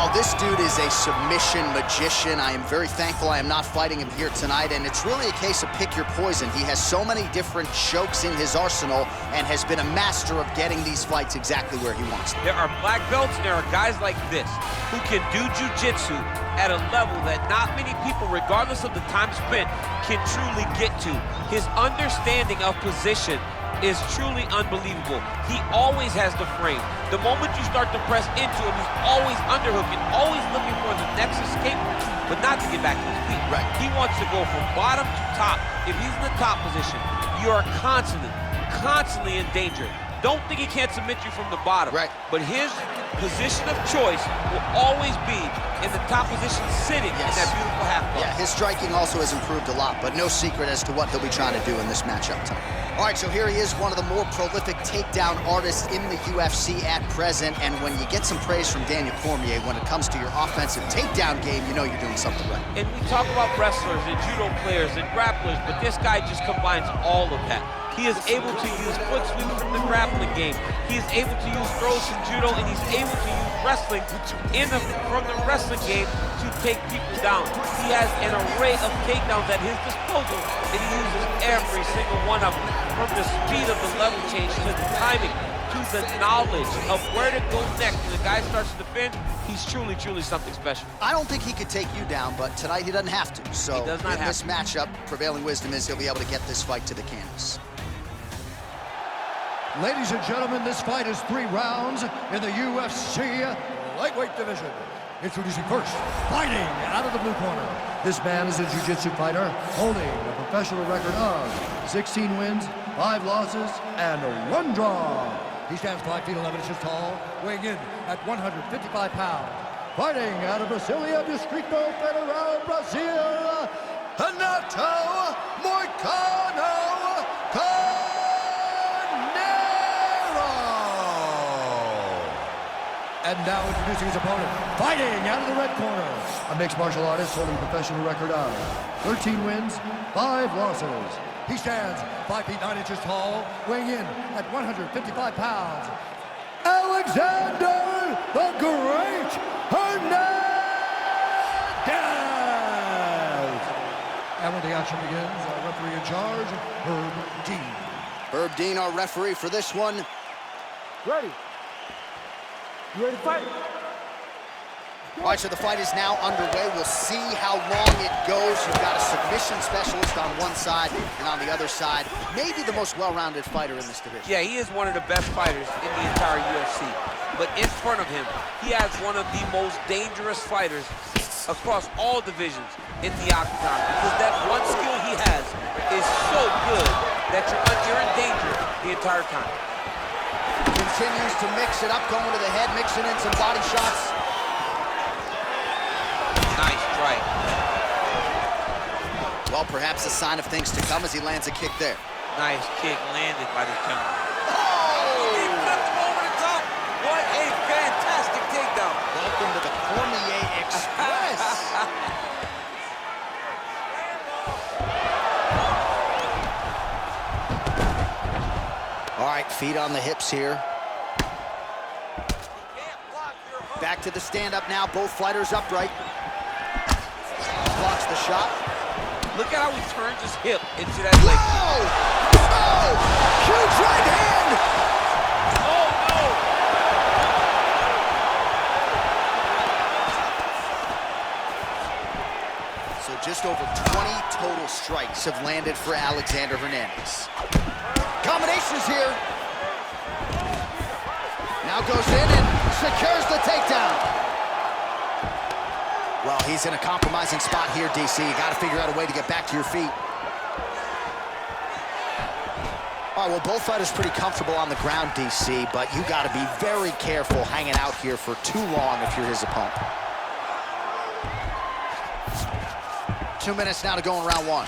Well, this dude is a submission magician. I am very thankful I am not fighting him here tonight, and it's really a case of pick your poison. He has so many different chokes in his arsenal and has been a master of getting these fights exactly where he wants them. There are black belts and there are guys like this who can do jiu-jitsu at a level that not many people, regardless of the time spent, can truly get to. His understanding of position is truly unbelievable. He always has the frame. The moment you start to press into him, he's always underhooking, always looking for the next escape, but not to get back to his feet. Right. He wants to go from bottom to top. If he's in the top position, you are constantly in danger. Don't think he can't submit you from the bottom. Right. But his position of choice will always be in the top position, sitting in that beautiful half guard. Yeah, his striking also has improved a lot, but no secret as to what he'll be trying to do in this matchup tonight. All right, so here he is, one of the more prolific takedown artists in the UFC at present, and when you get some praise from Daniel Cormier when it comes to your offensive takedown game, you know you're doing something right. And we talk about wrestlers and judo players and grapplers, but this guy just combines all of that. He is able to use foot sweeps from the grappling game. He is able to use throws from judo, and he's able to use wrestling from the wrestling game to take people down. He has an array of takedowns at his disposal, and he uses every single one of them. From the speed of the level change to the timing to the knowledge of where to go next when the guy starts to defend, he's truly something special. I don't think he could take you down, but tonight he doesn't have to. So he does not in have this matchup, prevailing wisdom is he'll be able to get this fight to the canvas. Ladies and gentlemen, this fight is 3 rounds in the UFC lightweight division. Introducing first, fighting out of the blue corner. This man is a jiu-jitsu fighter holding a professional record of 16 wins, 5 losses, and 1 draw. He stands 5 feet 11 inches tall, weighing in at 155 pounds. Fighting out of Brasilia, Distrito Federal, Brazil, Renato Moicano. And now introducing his opponent, fighting out of the red corner, a mixed martial artist holding a professional record of 13 wins, 5 losses. He stands 5 feet 9 inches tall, weighing in at 155 pounds. Alexander the Great Hernandez! And when the action begins, our referee in charge, Herb Dean. Herb Dean, our referee for this one. Ready. You ready to fight? All right, so the fight is now underway. We'll see how long it goes. You've got a submission specialist on one side, and on the other side, maybe the most well-rounded fighter in this division. Yeah, he is one of the best fighters in the entire UFC. But in front of him, he has one of the most dangerous fighters across all divisions in the octagon. Because that one skill he has is so good that you're in danger the entire time. Continues to mix it up, going to the head, mixing in some body shots. Nice strike. Well, perhaps a sign of things to come as he lands a kick there. Nice kick landed by the gentleman. Oh! He flipped him over the top. What a fantastic takedown. Welcome to the Cormier Express. All right, feet on the hips here. Back to the stand-up now, both fighters upright. Blocks the shot. Look at how he turns his hip into that leg. Whoa! Oh! Huge right hand! Oh, no! So just over 20 total strikes have landed for Alexander Hernandez. Combinations here. Now goes in and secures the takedown. Well, he's in a compromising spot here, DC. You got to figure out a way to get back to your feet. All right, well, both fighters pretty comfortable on the ground, DC, but you got to be very careful hanging out here for too long if you're his opponent. 2 minutes now to go in round 1.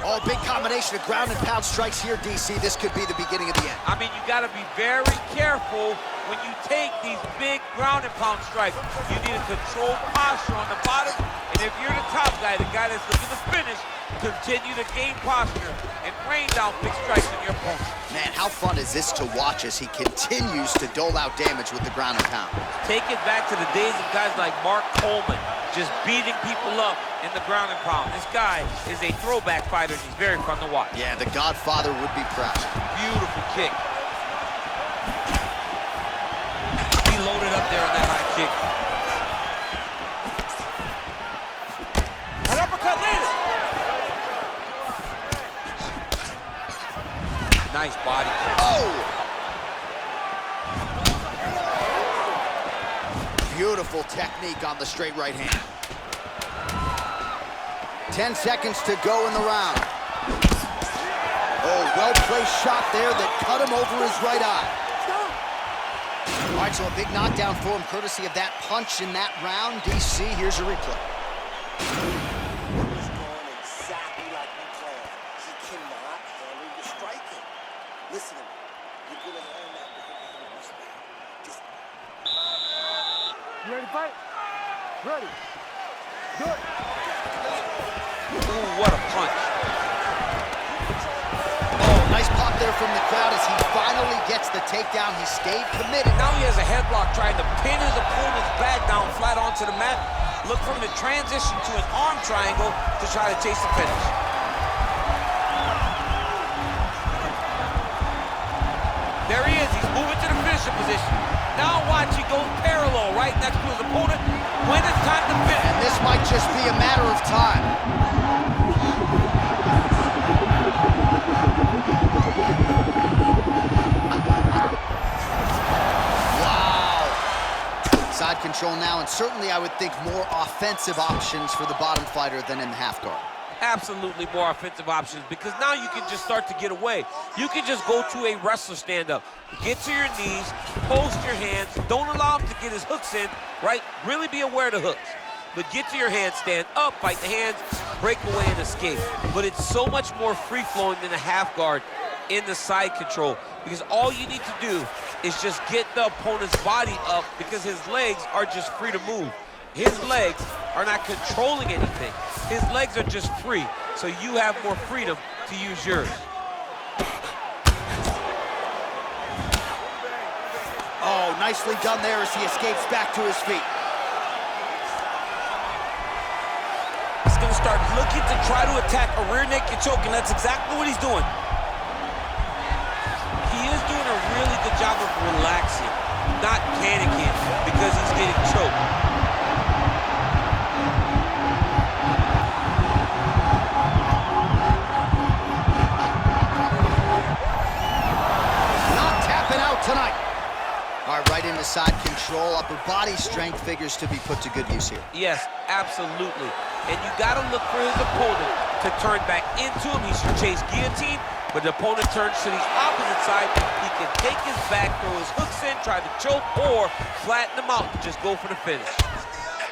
Oh, big combination of ground and pound strikes here, DC. This could be the beginning of the end. I mean, you got to be very careful when you take these big ground and pound strikes. You need a controlled posture on the bottom, and if you're the top guy, the guy that's looking to finish, Continue to gain posture and rain down big strikes on your opponent. Man, how fun is this to watch as he continues to dole out damage with the ground and pound? Take it back to the days of guys like Mark Coleman, just beating people up in the ground and pound. This guy is a throwback fighter. He's very fun to watch. Yeah, the Godfather would be proud. Beautiful kick. He loaded up there on that high kick. An uppercut later. Nice body. Oh! Beautiful technique on the straight right hand. 10 seconds to go in the round. Oh, well-placed shot there that cut him over his right eye. All right, so a big knockdown for him, courtesy of that punch in that round. DC, here's a replay. He's going exactly like we planned. He cannot handle your striking. Listen to me. You're going to learn that with the speed. Just... You ready to fight? Ready. Good. Ooh, what a punch. Oh, nice pop there from the crowd as he finally gets the takedown. He stayed committed. Now he has a headlock trying to pin his opponent's back down flat onto the mat. Look for him to transition to an arm triangle to try to chase the finish. There he is. He's moving to the finishing position. Now watch, he goes parallel right next to his opponent when it's time to finish. And this might just be a matter of time. Wow. Side control now, and certainly I would think more offensive options for the bottom fighter than in the half guard. Absolutely more offensive options, because now you can just start to get away. You can just go to a wrestler stand-up. Get to your knees, post your hands, don't allow him to get his hooks in, right? Really be aware of the hooks. But get to your hands, stand up, fight the hands, break away and escape. But it's so much more free-flowing than a half guard in the side control, because all you need to do is just get the opponent's body up, because his legs are just free to move. His legs are not controlling anything. His legs are just free, so you have more freedom to use yours. Oh, nicely done there as he escapes back to his feet. He's gonna start looking to try to attack a rear naked choke, and that's exactly what he's doing. He is doing a really good job of relaxing, not panicking because he's getting choked. Tonight. All right, right into side control. Upper body strength figures to be put to good use here. Yes, absolutely. And you got to look for his opponent to turn back into him. He should chase guillotine, but the opponent turns to the opposite side. He can take his back, throw his hooks in, try to choke, or flatten him out and just go for the finish.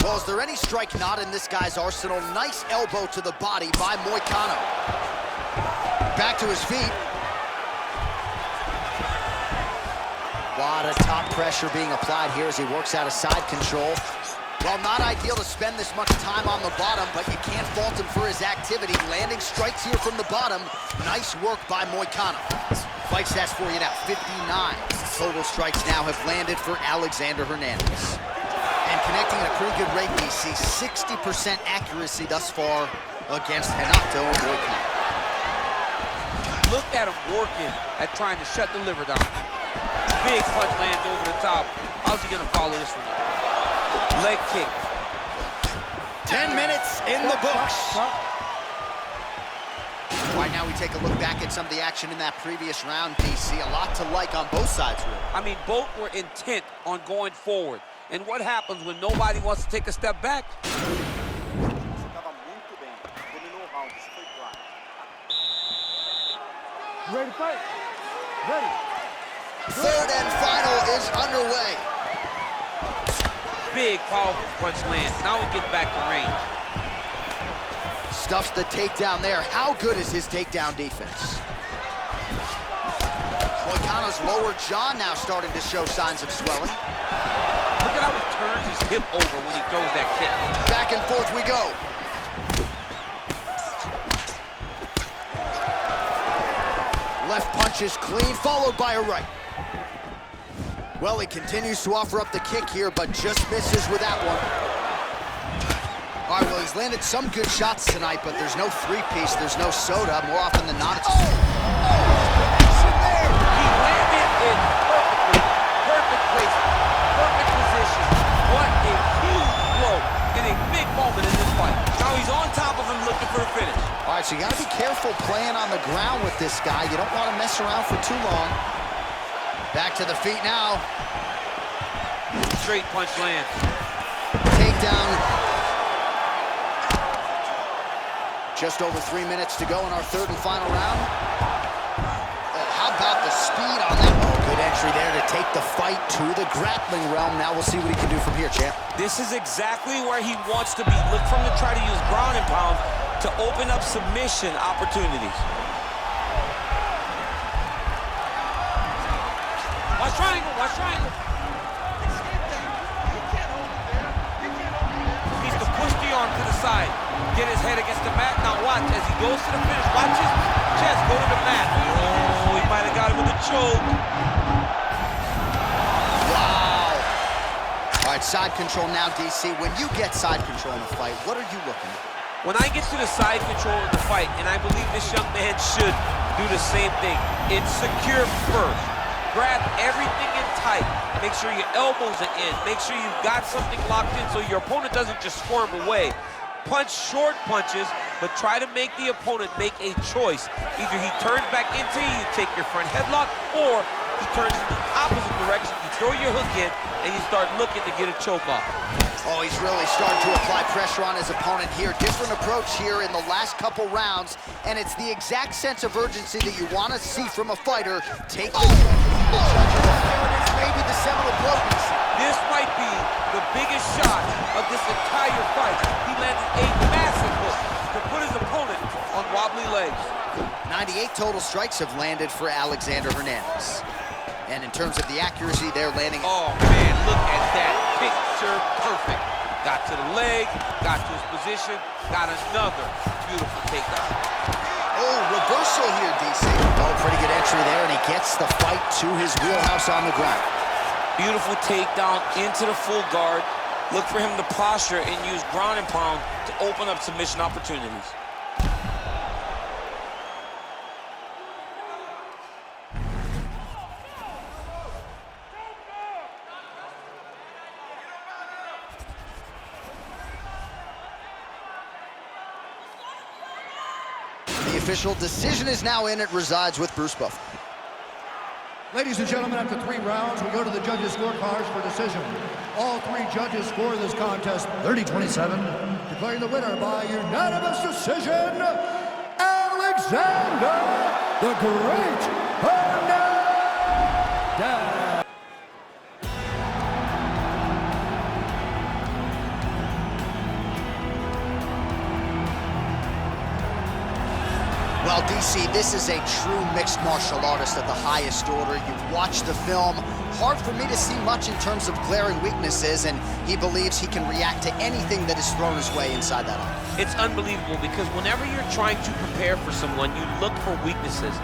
Well, is there any strike not in this guy's arsenal? Nice elbow to the body by Moicano. Back to his feet. A lot of top pressure being applied here as he works out of side control. Well, not ideal to spend this much time on the bottom, but you can't fault him for his activity. Landing strikes here from the bottom. Nice work by Moicano. Fight stats for you now, 59 total strikes now have landed for Alexander Hernandez. And connecting at a pretty good rate, DC, 60% accuracy thus far against Renato Moicano. Look at him working at trying to shut the liver down. Big punch lands over the top. How's he gonna follow this one up? Leg kick. 10 minutes in the books. Right now we take a look back at some of the action in that previous round, DC. A lot to like on both sides, really. I mean, both were intent on going forward. And what happens when nobody wants to take a step back? You ready to fight? Ready. Third and final is underway. Big, powerful punch lands. Now we get back to range. Stuffs the takedown there. How good is his takedown defense? Moicano's lower jaw now starting to show signs of swelling. Look at how he turns his hip over when he throws that kick. Back and forth we go. Finishes clean, followed by a right. Well, he continues to offer up the kick here, but just misses with that one. All right, well, he's landed some good shots tonight, but there's no three-piece, there's no soda. More often than not, it's a... Connection there! He landed it perfectly. Perfect placement, perfect position. What a huge blow in a big moment in this fight. Now he's on top of him looking for a finish. All right, so you gotta be careful playing on the ground with this guy. You don't want to mess around for too long. Back to the feet now. Straight punch lands. Takedown. Just over 3 minutes to go in our third and final round. How about the speed on that? Oh, good entry there to take the fight to the grappling realm. Now we'll see what he can do from here, champ. This is exactly where he wants to be. Look for him to try to use ground and pound to open up submission opportunities. Watch triangle, watch triangle. Needs to push the arm to the side. Get his head against the mat. Now watch as he goes to the finish. Watch his chest go to the mat. Oh, he might have got it with a choke. Wow. All right, side control now, DC. When you get side control in a fight, what are you looking at? When I get to the side control of the fight, and I believe this young man should do the same thing, it's secure first. Grab everything in tight. Make sure your elbows are in. Make sure you've got something locked in so your opponent doesn't just squirm away. Punch short punches, but try to make the opponent make a choice. Either he turns back into you take your front headlock, or he turns in the opposite direction. You throw your hook in, and you start looking to get a choke off. Oh, he's really starting to apply pressure on his opponent here. Different approach here in the last couple rounds, and it's the exact sense of urgency that you want to see from a fighter. Take the judges. There it is, maybe the seminal blow. This might be the biggest shot of this entire fight. He landed a massive hook to put his opponent on wobbly legs. 98 total strikes have landed for Alexander Hernandez. And in terms of the accuracy, they're landing... Oh, man, look at that. Picture perfect. Got to the leg, got to his position, got another beautiful takedown. Oh, reversal here, DC. Oh, pretty good entry there, and he gets the fight to his wheelhouse on the ground. Beautiful takedown into the full guard. Look for him to posture and use ground and pound to open up submission opportunities. The official decision is now in. It resides with Bruce Buffer. Ladies and gentlemen, after 3 rounds, we go to the judges' scorecards for decision. All 3 judges score this contest 30-27, declaring the winner by unanimous decision, Alexander the Great Hernandez. Well, DC, this is a true mixed martial artist of the highest order. You've watched the film. Hard for me to see much in terms of glaring weaknesses, and he believes he can react to anything that is thrown his way inside that arm. It's unbelievable because whenever you're trying to prepare for someone, you look for weaknesses.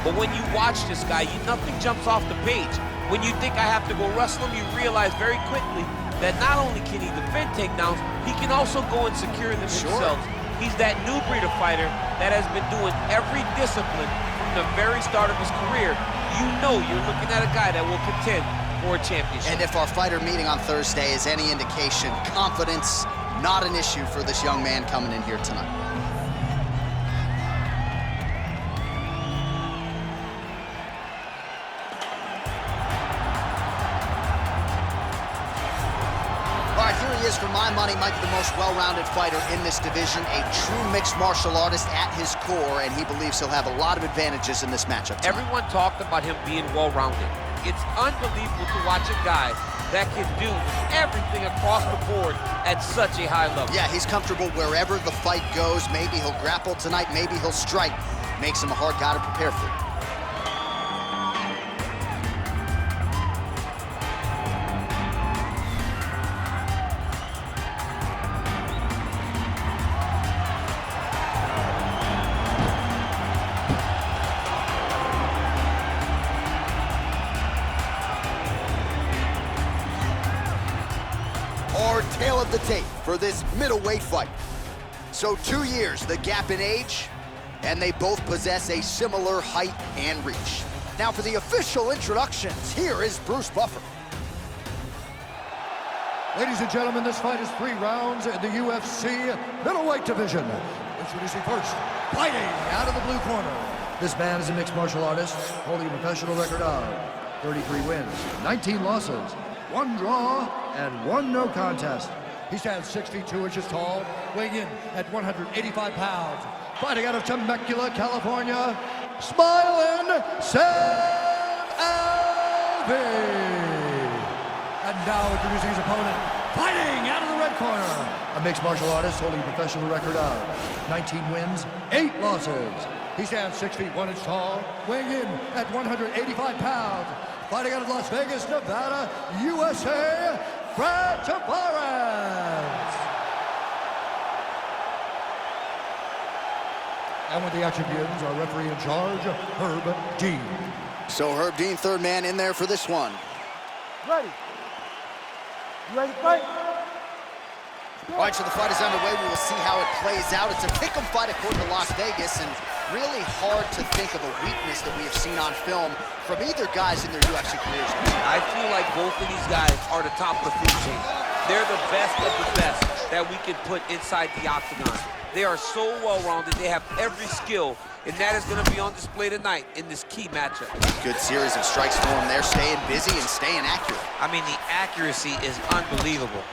But when you watch this guy, nothing jumps off the page. When you think I have to go wrestle him, you realize very quickly that not only can he defend takedowns, he can also go and secure them himself. He's that new breed of fighter that has been doing every discipline from the very start of his career. You know you're looking at a guy that will contend for a championship. And if our fighter meeting on Thursday is any indication, confidence, not an issue for this young man coming in here tonight. Here he is, for my money, might be the most well-rounded fighter in this division, a true mixed martial artist at his core, and he believes he'll have a lot of advantages in this matchup tonight. Everyone talked about him being well-rounded. It's unbelievable to watch a guy that can do everything across the board at such a high level. Yeah, he's comfortable wherever the fight goes. Maybe he'll grapple tonight, maybe he'll strike. Makes him a hard guy to prepare for. tape for this middleweight fight. So 2 years, the gap in age, and they both possess a similar height and reach. Now for the official introductions, here is Bruce Buffer. Ladies and gentlemen, this fight is 3 rounds in the UFC middleweight division. Introducing first, fighting out of the blue corner. This man is a mixed martial artist, holding a professional record of 33 wins, 19 losses, 1 draw, and 1 no contest. He stands 6 feet 2 inches tall, weighing in at 185 pounds. Fighting out of Temecula, California, Smiling Sam Alvey. And now introducing his opponent, fighting out of the red corner. A mixed martial artist holding a professional record of 19 wins, 8 losses. He stands 6 feet 1 inch tall, weighing in at 185 pounds. Fighting out of Las Vegas, Nevada, USA, Brad Tavares. And when the action begins, our referee in charge, Herb Dean. So Herb Dean, third man in there for this one. Ready. You ready to fight? All right, so the fight is underway. We will see how it plays out. It's a pick'em fight according to Las Vegas, and really hard to think of a weakness that we have seen on film from either guys in their UFC careers. I feel like both of these guys are the top of the food chain. They're the best of the best that we can put inside the octagon. They are so well-rounded. They have every skill, and that is going to be on display tonight in this key matchup. Good series of strikes for him there, staying busy and staying accurate. I mean, the accuracy is unbelievable.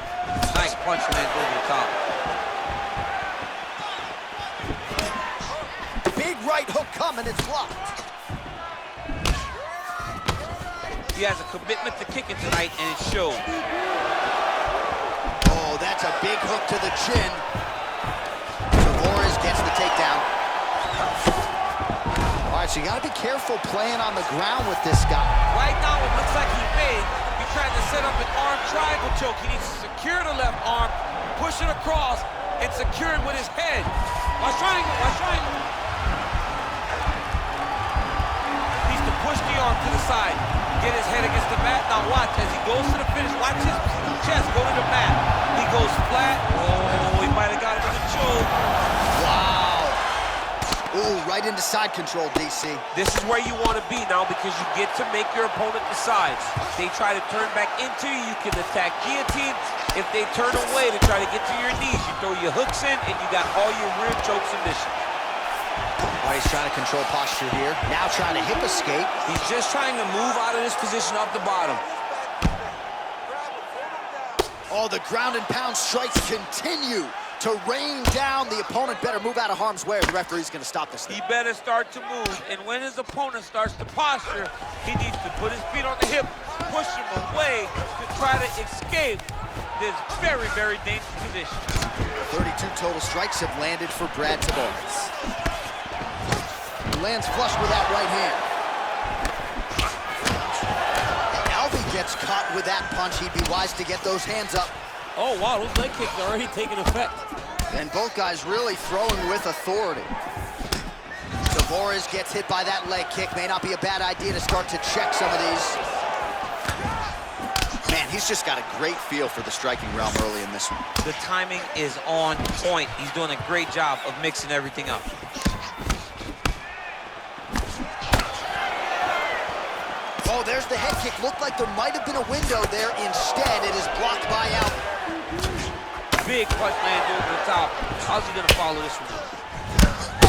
Nice punch from that over the top. Big right hook coming, it's blocked. He has a commitment to kicking tonight, and it shows. Oh, that's a big hook to the chin. Tavares gets the takedown. All right, so you gotta be careful playing on the ground with this guy. Right now, it looks like he may be trying to set up an arm triangle choke. He needs to secure the left arm, push it across, and secure it with his head. Watch triangle, watch triangle. Needs to push the arm to the side, get his head against the mat. Now watch as he goes to the finish. Watch his chest go to the mat. He goes flat. Oh, he might have got it with a choke. Wow. Ooh, right into side control, DC. This is where you want to be now because you get to make your opponent decide. They try to turn back into you, you can attack guillotine. If they turn away to try to get to your knees, you throw your hooks in and you got all your rear choke submission. Oh, he's trying to control posture here. Now trying to hip escape. He's just trying to move out of this position off the bottom. Oh, the ground and pound strikes continue to rain down. The opponent better move out of harm's way or the referee's going to stop this thing. He better start to move, and when his opponent starts to posture, he needs to put his feet on the hip, push him away to try to escape this very, very dangerous position. 32 total strikes have landed for Brad Tavares. He lands flush with that right hand. Alvey gets caught with that punch. He'd be wise to get those hands up. Oh, wow, those leg kicks are already taking effect. And both guys really throwing with authority. Tavares gets hit by that leg kick. May not be a bad idea to start to check some of these. Man, he's just got a great feel for the striking realm early in this one. The timing is on point. He's doing a great job of mixing everything up. Oh, there's the head kick. Looked like there might have been a window there. Instead, it is blocked by Alvey. Big punch lands over the top. How's he gonna follow this one?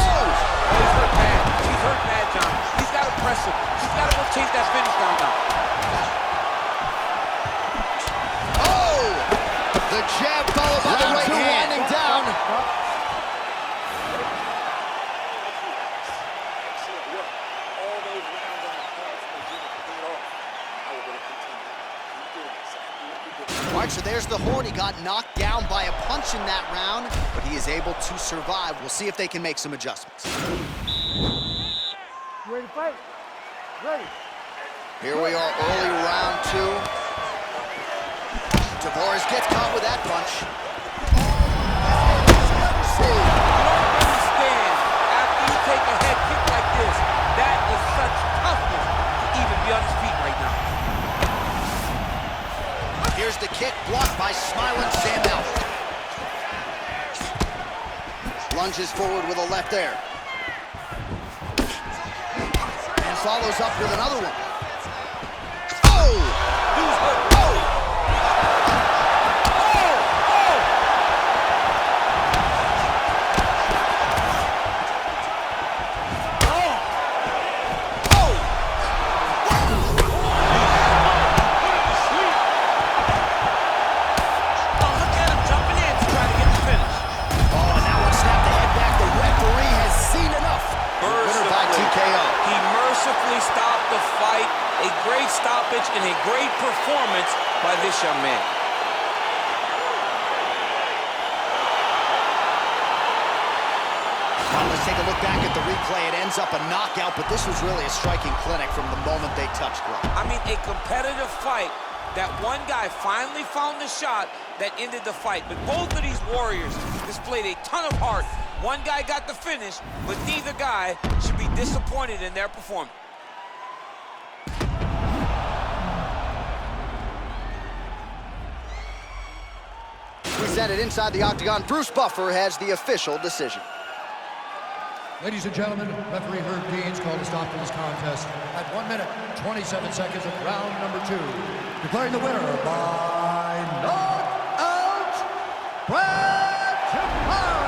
Oh! Oh, he's hurt bad. He's hurt bad, John. He's gotta press him. He's gotta go chase that finish down now. Oh! The jab followed by the right hand. Winding down. All right, so there's the horn. He got knocked down by a punch in that round, but he is able to survive. We'll see if they can make some adjustments. You ready to fight? Ready. Here we are, early round 2. Tavares gets caught with that punch. You don't understand after you take a head kick like this. That is such toughness to even be on his feet right now. Here's the kick blocked by Smiling Sam Alvey. Lunges forward with a left there. And follows up with another one. Oh! Dude's hurt. Stopped the fight. A great stoppage and a great performance by this young man. Well, let's take a look back at the replay. It ends up a knockout, but this was really a striking clinic from the moment they touched ground. I mean, a competitive fight. That one guy finally found the shot that ended the fight. But both of these warriors displayed a ton of heart. One guy got the finish, but neither guy should be disappointed in their performance. Presented inside the octagon, Bruce Buffer has the official decision. Ladies and gentlemen, referee Herb Deans called a stop to this contest at 1 minute, 27 seconds of round number 2. Declaring the winner by knockout, Brad Tavares.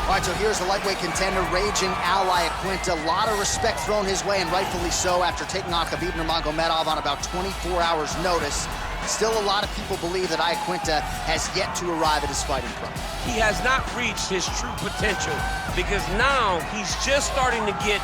All right, so here's the lightweight contender, raging Al Iaquinta. A lot of respect thrown his way, and rightfully so, after taking on Khabib Nurmagomedov on about 24 hours' notice. Still, a lot of people believe that Iaquinta has yet to arrive at his fighting prime. He has not reached his true potential because now he's just starting to get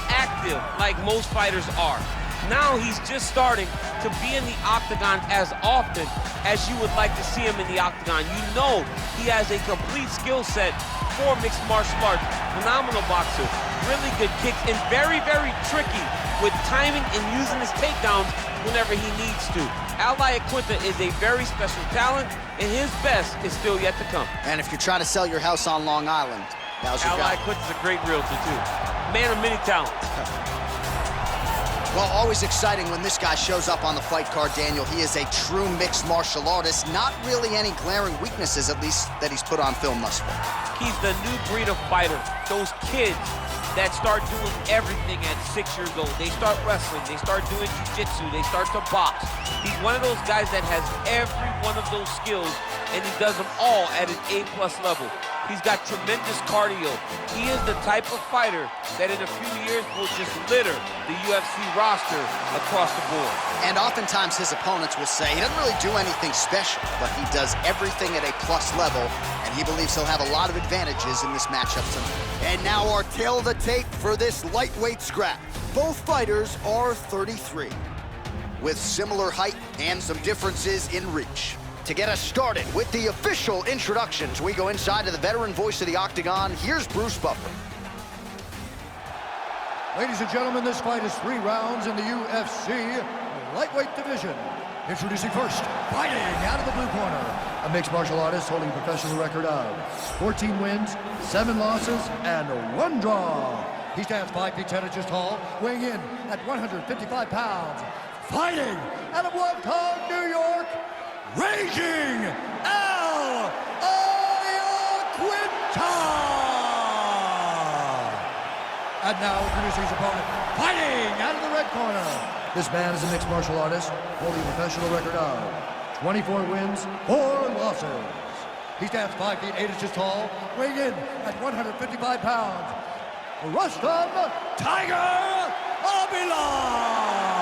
active like most fighters are. Now he's just starting to be in the octagon as often as you would like to see him in the octagon. You know he has a complete skill set for mixed martial arts. Phenomenal boxer, really good kicks, and very, very tricky with timing and using his takedowns whenever he needs to. Al Iaquinta is a very special talent, and his best is still yet to come. And if you're trying to sell your house on Long Island, now's your guy. Al Iaquinta's a great realtor, too. Man of many talents. Well, always exciting when this guy shows up on the fight card, Daniel. He is a true mixed martial artist. Not really any glaring weaknesses, at least, that he's put on film thus far. He's the new breed of fighter. Those kids that start doing everything at 6 years old. They start wrestling, they start doing jiu-jitsu, they start to box. He's one of those guys that has every one of those skills, and he does them all at an A+ level. He's got tremendous cardio. He is the type of fighter that in a few years will just litter the UFC roster across the board. And oftentimes his opponents will say he doesn't really do anything special, but he does everything at a plus level, and he believes he'll have a lot of advantages in this matchup tonight. And now our tail of the tape for this lightweight scrap. Both fighters are 33, with similar height and some differences in reach. To get us started with the official introductions, we go inside to the veteran voice of the octagon. Here's Bruce Buffer. Ladies and gentlemen, this fight is 3 rounds in the UFC lightweight division. Introducing first, fighting out of the blue corner, a mixed martial artist holding a professional record of 14 wins, 7 losses, and 1 draw. He stands 5 feet 10 inches tall, weighing in at 155 pounds. Fighting out of Woodcock, New York, raging Al Iaquinta! And now introducing his opponent, fighting out of the red corner. This man is a mixed martial artist, holding a professional record of 24 wins, 4 losses. He stands 5 feet 8 inches tall, weighing in at 155 pounds. Rustam Tiger Abilov!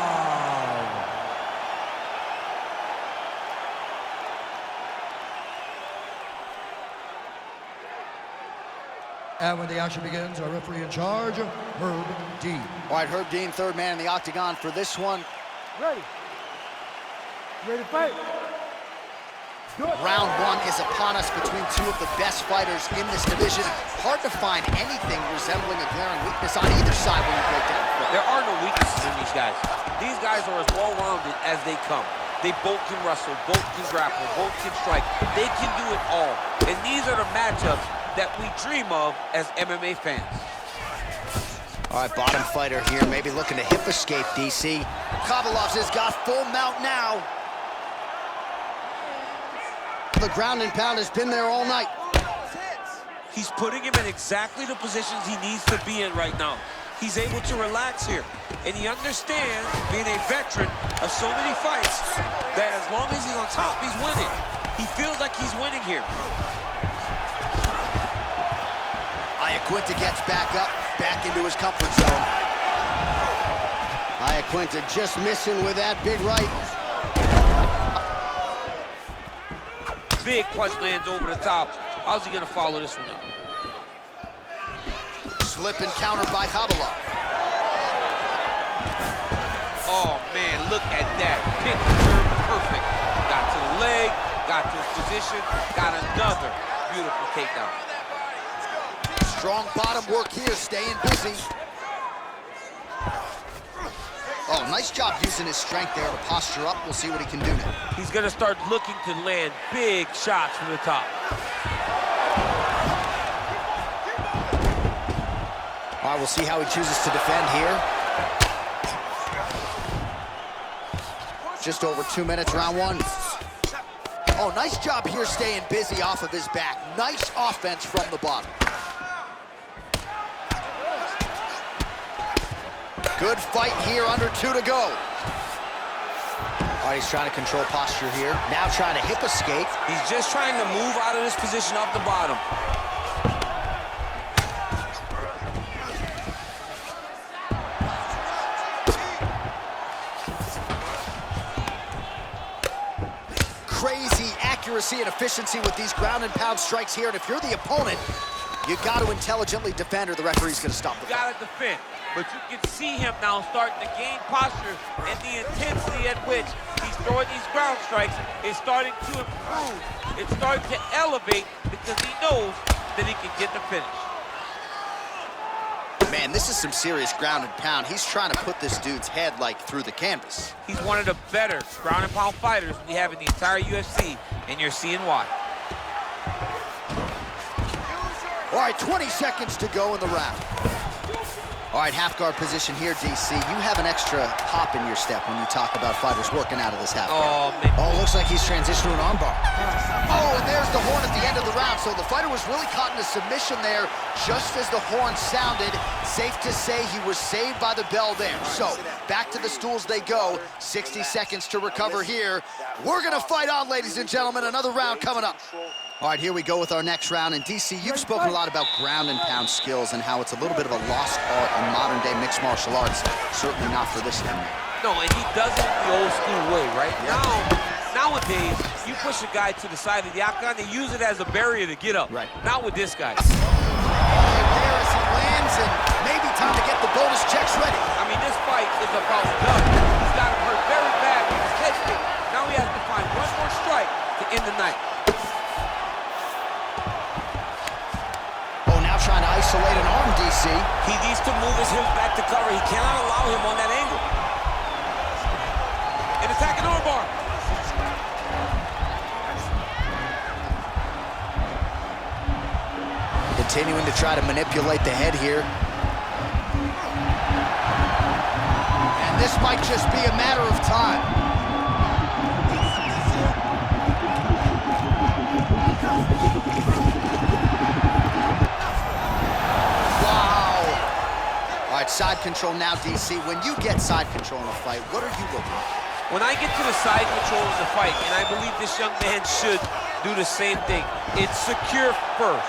And when the action begins, our referee in charge, Herb Dean. All right, Herb Dean, third man in the octagon for this one. Ready. Ready to fight. Good. Round 1 is upon us between 2 of the best fighters in this division. Hard to find anything resembling a glaring weakness on either side when you break down the fight. There are no weaknesses in these guys. These guys are as well-rounded as they come. They both can wrestle, both can grapple, both can strike. They can do it all. And these are the matchups that we dream of as MMA fans. All right, bottom fighter here, maybe looking to hip escape, DC. Khabalov's has got full mount now. The ground and pound has been there all night. He's putting him in exactly the positions he needs to be in right now. He's able to relax here. And he understands, being a veteran of so many fights, that as long as he's on top, he's winning. He feels like he's winning here. Iaquinta gets back up, back into his comfort zone. Iaquinta just missing with that big right. Big punch lands over the top. How's he gonna follow this one up? Slip and countered by Khabalov. Oh man, look at that. Pick turn perfect. Got to the leg, got to his position, got another beautiful takedown. Strong bottom work here, staying busy. Oh, nice job using his strength there to posture up. We'll see what he can do now. He's gonna start looking to land big shots from the top. All right, we'll see how he chooses to defend here. Just over 2 minutes, round one. Oh, nice job here staying busy off of his back. Nice offense from the bottom. Good fight here, under 2 to go. All right, he's trying to control posture here. Now trying to hip escape. He's just trying to move out of this position off the bottom. Crazy accuracy and efficiency with these ground and pound strikes here. And if you're the opponent, you got to intelligently defend or the referee's going to stop the fight. You got to defend. But you can see him now starting to gain posture, and the intensity at which he's throwing these ground strikes is starting to improve. It's starting to elevate because he knows that he can get the finish. Man, this is some serious ground and pound. He's trying to put this dude's head like through the canvas. He's one of the better ground and pound fighters we have in the entire UFC, and you're seeing why. All right, 20 seconds to go in the round. All right, half guard position here, DC. You have an extra hop in your step when you talk about fighters working out of this half guard. Oh, looks like he's transitioned to an armbar. Oh, and there's the horn at the end of the round. So the fighter was really caught in a submission there just as the horn sounded. Safe to say he was saved by the bell there. So back to the stools they go. 60 seconds to recover here. We're going to fight on, ladies and gentlemen. Another round coming up. All right, here we go with our next round. And DC, you've spoken a lot about ground and pound skills and how it's a little bit of a lost art in modern day mixed martial arts. Certainly not for this young man. No, and he does it the old school way, right? Nowadays, you push a guy to the side of the octagon, they use it as a barrier to get up. Right. Not with this guy. There as he lands, and maybe time to get the bonus checks ready. I mean, this fight is about done. He's got him hurt very bad with his head kick. Now he has to find one more strike to end the night. Oh, now trying to isolate an arm, DC. He needs to move his hips back to cover. He cannot allow him on that angle. An attacking armbar. Continuing to try to manipulate the head here. And this might just be a matter of time. Wow. All right, side control now, DC. When you get side control in a fight, what are you looking at? When I get to the side control of the fight, and I believe this young man should do the same thing, it's secure first.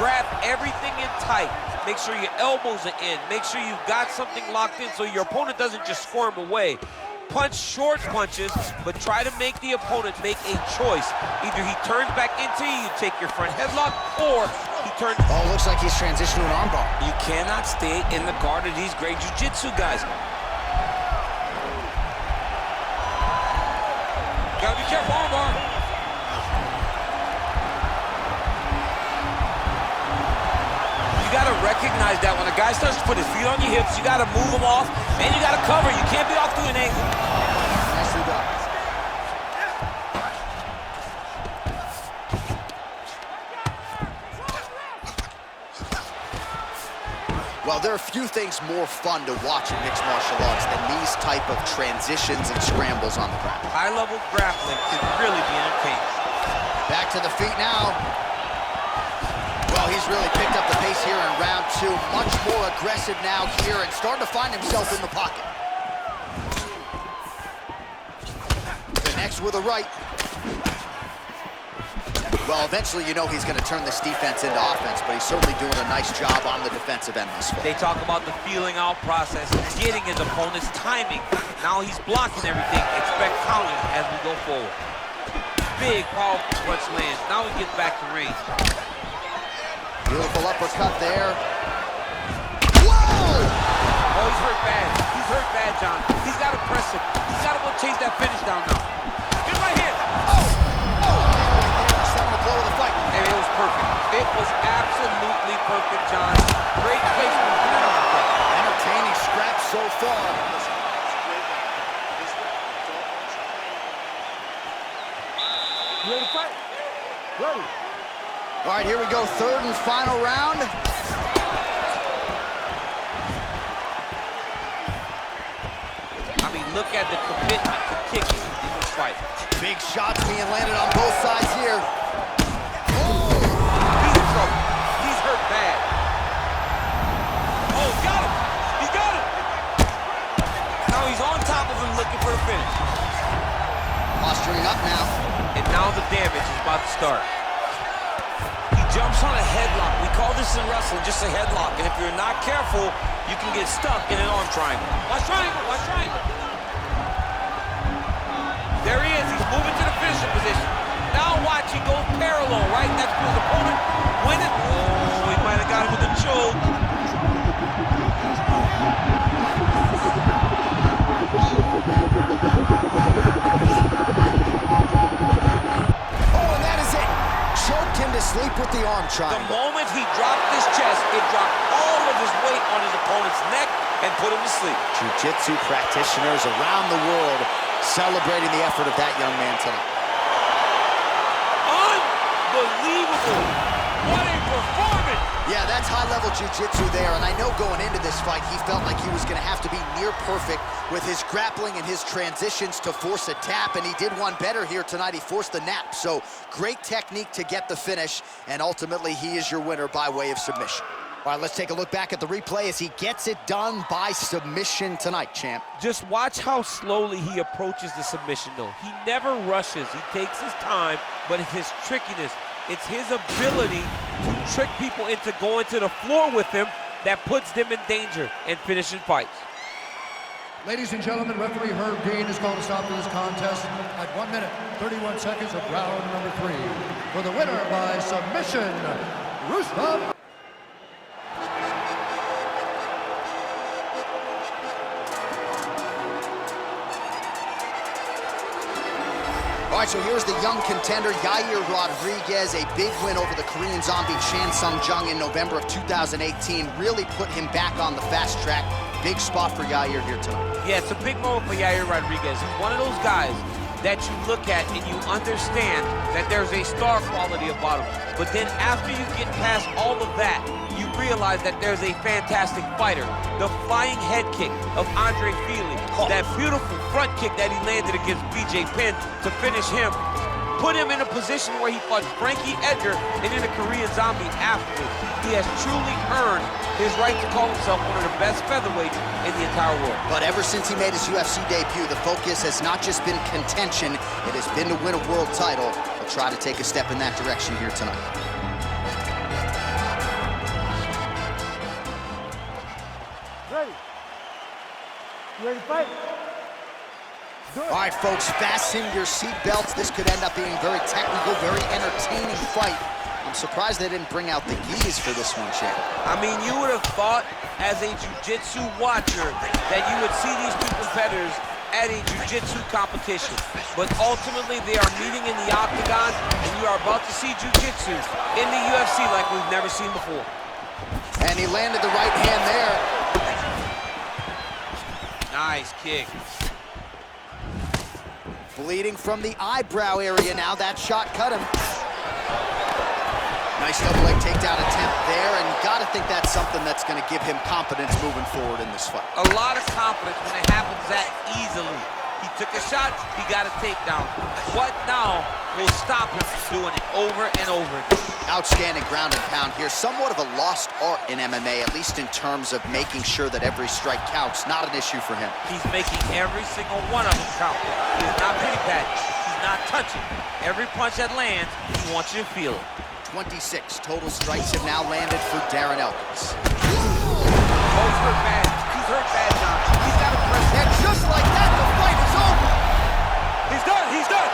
Grab everything in tight. Make sure your elbows are in. Make sure you've got something locked in so your opponent doesn't just squirm away. Punch short punches, but try to make the opponent make a choice. Either he turns back into you, you take your front headlock, or he turns... Oh, looks like he's transitioned to an armbar. You cannot stay in the guard of these great jiu-jitsu guys. Gotta be careful, armbar. You gotta recognize that when a guy starts to put his feet on your hips, you gotta move him off, and you gotta cover. You can't be off to an angle. Nicely done. Well, Well, there are few things more fun to watch in mixed martial arts than these type of transitions and scrambles on the ground. High-level grappling can really be entertaining. Back to the feet now. Well, he's really picked up the pace here in round 2. Much more aggressive now here and starting to find himself in the pocket. Connects with a right. Well, eventually you know he's going to turn this defense into offense, but he's certainly doing a nice job on the defensive end this far. They talk about the feeling out process, getting his opponent's timing. Now he's blocking everything. Expect counters as we go forward. Big, powerful punch lands. Now we get back to range. Beautiful uppercut there. Whoa! Oh, he's hurt bad. He's hurt bad, John. He's got to press him. He's got to go chase that finish down now. Good right here. Blow of the fight. And it was perfect. It was absolutely perfect, John. Great placement. Entertaining scrap so far. You ready to fight? Ready. All right, here we go. Third and final round. I mean, look at the commitment to kicking in this fight. Big shots being landed on both sides here. He's hurt bad. Oh, got him. He got him. Now he's on top of him looking for the finish. Posturing up now. And now the damage is about to start. He jumps on a headlock. We call this in wrestling just a headlock. And if you're not careful, you can get stuck in an arm triangle. Watch triangle, watch triangle. There he is. He's moving to the finishing position. Now watch, he goes parallel, right? That's his opponent. Win it. Oh, he might have got him with a choke. Oh, and that is it. Choked him to sleep with the arm triangle. The moment he dropped his chest, it dropped all of his weight on his opponent's neck and put him to sleep. Jiu-jitsu practitioners around the world celebrating the effort of that young man tonight. Unbelievable. What a performance. Yeah, that's high-level jiu-jitsu there, and I know going into this fight, he felt like he was going to have to be near perfect with his grappling and his transitions to force a tap, and he did one better here tonight. He forced the nap, so great technique to get the finish, and ultimately he is your winner by way of submission. All right, let's take a look back at the replay as he gets it done by submission tonight, champ. Just watch how slowly he approaches the submission, though. He never rushes. He takes his time, but it's his trickiness. It's his ability to trick people into going to the floor with him that puts them in danger and finishing fights. Ladies and gentlemen, referee Herb Dean has called a stop to this contest at 1 minute, 31 seconds of round number 3. For the winner by submission, Rustam. All right, so here's the young contender, Yair Rodriguez, a big win over the Korean zombie Chan Sung Jung in November of 2018. Really put him back on the fast track. Big spot for Yair here tonight. Yeah, it's a big moment for Yair Rodriguez. He's one of those guys that you look at and you understand that there's a star quality about him. But then after you get past all of that, you realize that there's a fantastic fighter. The flying head kick of Andre Fili, that beautiful front kick that he landed against BJ Penn to finish him, put him in a position where he fought Frankie Edgar and in a Korean zombie afterwards. He has truly earned his right to call himself one of the best featherweights in the entire world. But ever since he made his UFC debut, the focus has not just been contention, it has been to win a world title. He'll try to take a step in that direction here tonight. Ready. You ready to fight? All right, folks, fasten your seatbelts. This could end up being a very technical, very entertaining fight. I'm surprised they didn't bring out the gis for this one, champ. I mean, you would have thought as a jiu-jitsu watcher that you would see these two competitors at a jiu-jitsu competition. But ultimately, they are meeting in the octagon, and you are about to see jiu-jitsu in the UFC like we've never seen before. And he landed the right hand there. Nice kick. Bleeding from the eyebrow area now. That shot cut him. Nice double leg takedown attempt there, and you got to think that's something that's going to give him confidence moving forward in this fight. A lot of confidence when it happens that easily. He took a shot, he got a takedown. What now will stop him from doing it over and over again? Outstanding ground and pound here. Somewhat of a lost art in MMA, at least in terms of making sure that every strike counts. Not an issue for him. He's making every single one of them count. He's not pity patting. He's not touching. Every punch that lands, he wants you to feel it. 26 total strikes have now landed for Darren Elkins. Oh, he's hurt bad. He's hurt bad, John. He's got to press. And just like that, the fight is over. He's done. He's done.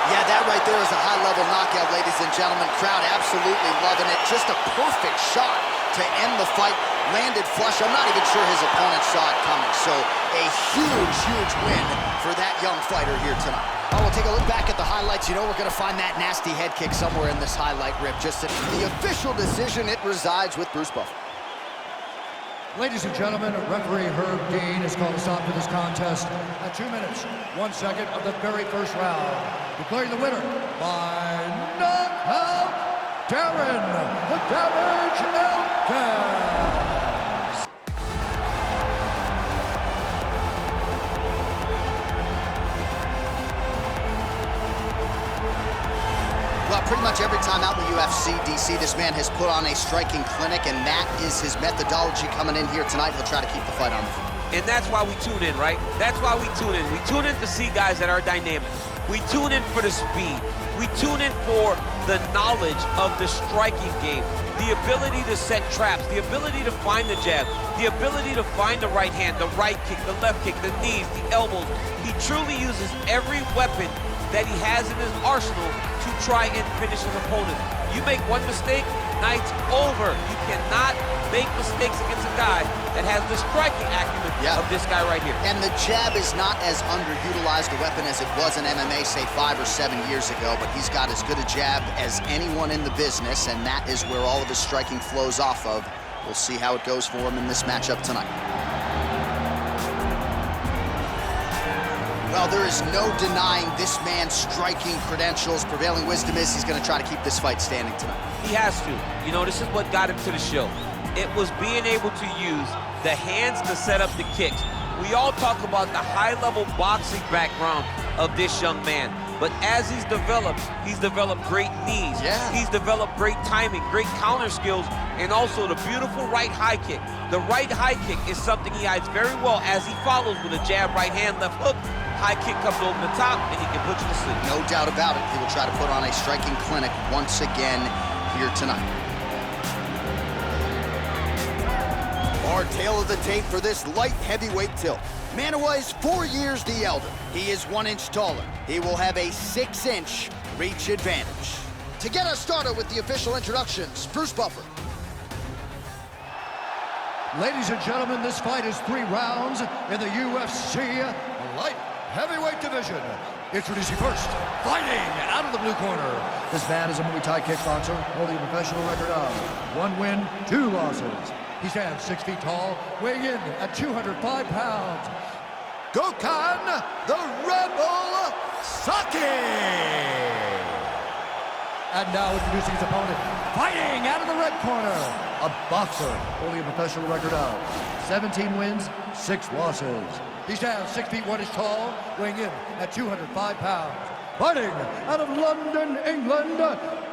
Yeah, that right there is a high-level knockout, ladies and gentlemen. Crowd absolutely loving it. Just a perfect shot to end the fight. Landed flush. I'm not even sure his opponent saw it coming. So a huge, huge win for that young fighter here tonight. Oh, we'll take a look back at the highlights. You know we're going to find that nasty head kick somewhere in this highlight rip. Just the official decision, it resides with Bruce Buffer. Ladies and gentlemen, referee Herb Dean has called a stop to this contest at 2 minutes, 1 second of the very first round. Declaring the winner by knockout, Darren the Damage Elkins. Well, pretty much every time out in the UFC, DC, this man has put on a striking clinic, and that is his methodology coming in here tonight. He'll try to keep the fight on the floor. And that's why we tune in, right? That's why we tune in. We tune in to see guys that are dynamic. We tune in for the speed. We tune in for the knowledge of the striking game, the ability to set traps, the ability to find the jab, the ability to find the right hand, the right kick, the left kick, the knees, the elbows. He truly uses every weapon that he has in his arsenal to try and finish his opponent. You make one mistake, night's over. You cannot make mistakes against a guy that has the striking acumen of this guy right here. And the jab is not as underutilized a weapon as it was in MMA, say 5 or 7 years ago, but he's got as good a jab as anyone in the business, and that is where all of his striking flows off of. We'll see how it goes for him in this matchup tonight. Well, there is no denying this man's striking credentials. Prevailing wisdom is he's going to try to keep this fight standing tonight. He has to. You know, this is what got him to the show. It was being able to use the hands to set up the kicks. We all talk about the high-level boxing background of this young man. But as he's developed great knees. Yeah. He's developed great timing, great counter skills, and also the beautiful right high kick. The right high kick is something he hides very well as he follows with a jab, right hand, left hook. High kick comes over the top, and he can put you to sleep. No doubt about it. He will try to put on a striking clinic once again here tonight. Our tale of the tape for this light heavyweight tilt. Manawa is 4 years the elder. He is 1 inch taller. He will have a 6-inch reach advantage. To get us started with the official introductions, Bruce Buffer. Ladies and gentlemen, this fight is 3 rounds in the UFC light heavyweight division. Introducing first, fighting out of the blue corner. This man is a Muay Thai kickboxer holding a professional record of 1 win, 2 losses. He stands 6 feet tall, weighing in at 205 pounds. Gokhan, the Rebel Saki. And now introducing his opponent, fighting out of the red corner, a boxer holding a professional record of 17 wins, 6 losses. He stands 6 feet 1 inch tall, weighing in at 205 pounds. Fighting out of London, England,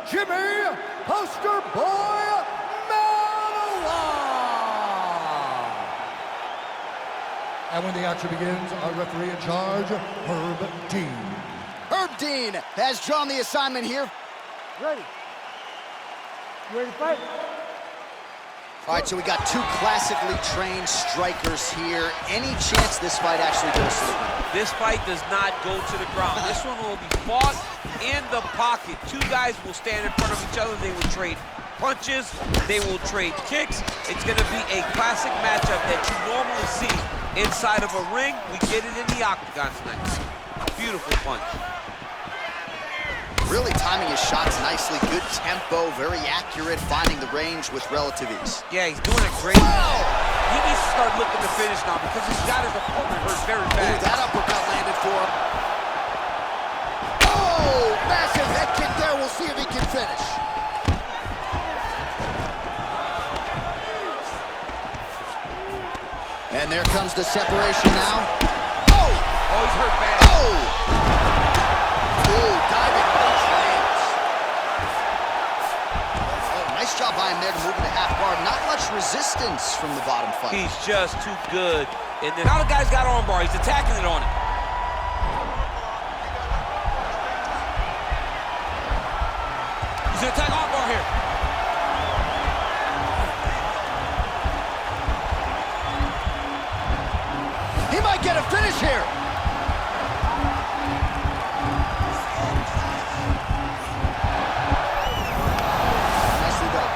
Jimmy Poster Boy Manawa. And when the action begins, our referee in charge, Herb Dean. Herb Dean has drawn the assignment here. Ready. You ready to fight? All right, so we got 2 classically trained strikers here. Any chance this fight actually goes to the ground? This fight does not go to the ground. This one will be fought in the pocket. 2 guys will stand in front of each other. They will trade punches. They will trade kicks. It's going to be a classic matchup that you normally see inside of a ring. We get it in the octagon tonight. Beautiful punch. Really timing his shots nicely. Good tempo, very accurate, finding the range with relative ease. Yeah, he's doing it great. He needs to start looking to finish now because he's got his opponent hurt very bad. Ooh, that uppercut landed for him. Oh, massive head kick there. We'll see if he can finish. And there comes the separation now. Oh! Oh, he's hurt bad. Oh! Ooh, diving punch lands. Oh, nice job by him there to move into half guard. Not much resistance from the bottom fighter. He's just too good. And then now the guy's got armbar. He's attacking it on it. He's gonna attack armbar here. He might get a finish here. Nicely done.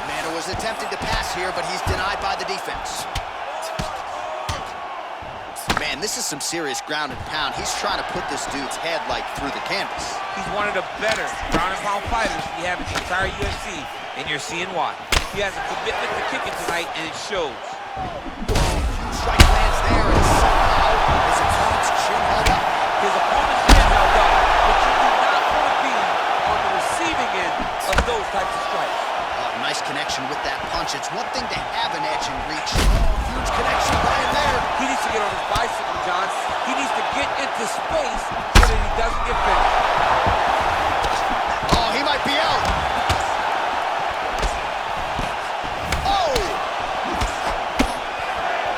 Mano was attempting to pass here, but he's denied by the defense. Man, this is some serious ground and pound. He's trying to put this dude's head like through the canvas. He's one of the better ground and pound fighters we have in the entire UFC, and you're seeing why. He has a commitment to kicking tonight, and it shows. Strike lands there, and somehow his opponent's chin held up. His opponent's chin held up, but you do not want to be on the receiving end of those types of strikes. Oh, nice connection with that punch. It's one thing to have an edge and reach. Huge connection right there. He needs to get on his bicycle, John. He needs to get into space so that he doesn't get finished. Oh, he might be out. Oh!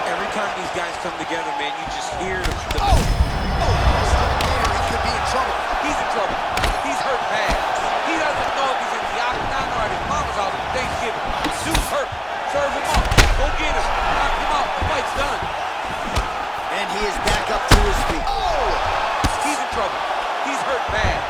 Every time these guys come together, man, you just hear the... Oh! Oh! He could be in trouble. He's in trouble. He's hurt bad. He doesn't know if he's in the octagon or at his mama's house on Thanksgiving. The dude's hurt. Serve him up. Go get him. Knock him out. The fight's done. And he is back up to his feet. Oh! He's in trouble. He's hurt bad.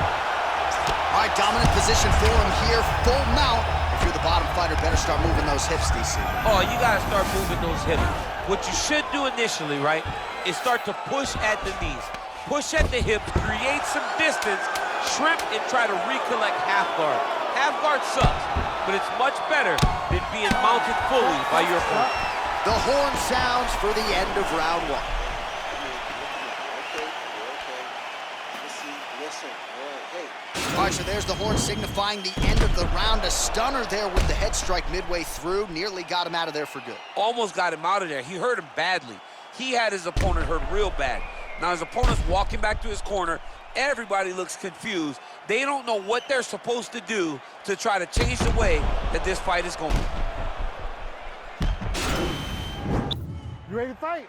All right, dominant position for him here. Full mount. If you're the bottom fighter, better start moving those hips, DC. Oh, you got to start moving those hips. What you should do initially, right, is start to push at the knees. Push at the hips, create some distance, shrimp, and try to recollect half guard. Half guard sucks, but it's much better than being mounted fully by your opponent. The horn sounds for the end of round one. Listen. Hey. All right, so there's the horn signifying the end of the round. A stunner there with the head strike midway through. Nearly got him out of there for good. Almost got him out of there. He hurt him badly. He had his opponent hurt real bad. Now his opponent's walking back to his corner. Everybody looks confused. They don't know what they're supposed to do to try to change the way that this fight is going. You ready to fight?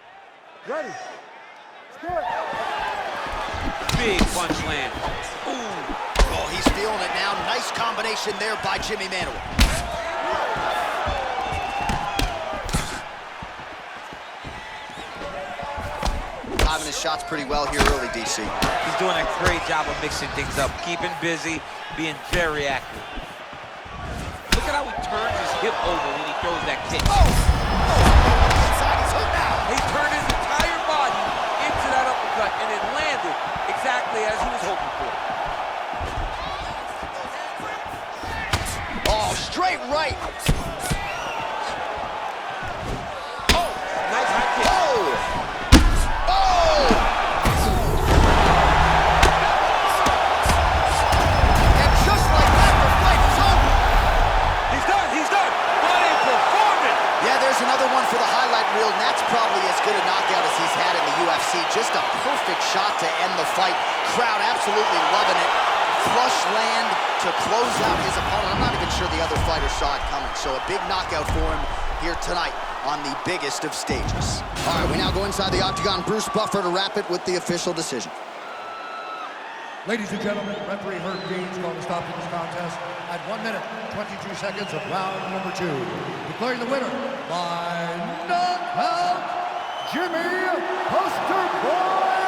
Ready. Let's do it. Big punch land. Ooh. Oh, he's feeling it now. Nice combination there by Jimmy Manuel. Timing his shots pretty well here early, DC. He's doing a great job of mixing things up, keeping busy, being very active. Look at how he turns his hip over when he throws that kick. Oh! Inside, he's hurt now. He turned his entire body into that uppercut, and it landed exactly as he was hoping for. Oh, straight right. Oh, nice high kick. Oh! Oh! And just like that, the fight is over. He's done, he's done. What a performance. Yeah, there's another one for the highlight reel, and that's probably as good a knockout as he's had in the UFC. Just a perfect shot to end the fight. Crowd absolutely loving it. Flush land to close out his opponent. I'm not even sure the other fighter saw it coming. So a big knockout for him here tonight on the biggest of stages. All right, we now go inside the octagon. Bruce Buffer to wrap it with the official decision. Ladies and gentlemen, referee Herb Dean's going to stop this contest at 1 minute, 22 seconds of round number 2. Declaring the winner by knockout, Jimmy Poster Boy